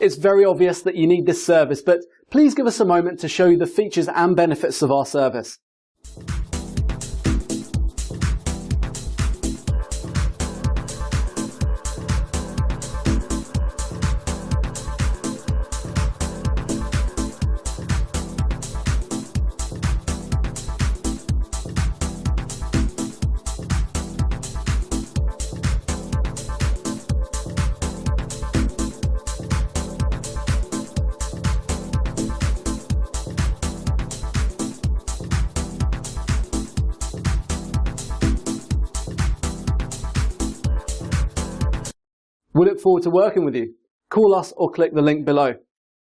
It's very obvious that you need this service, but please give us a moment to show you the features and benefits of our service. We look forward to working with you. Call us or click the link below.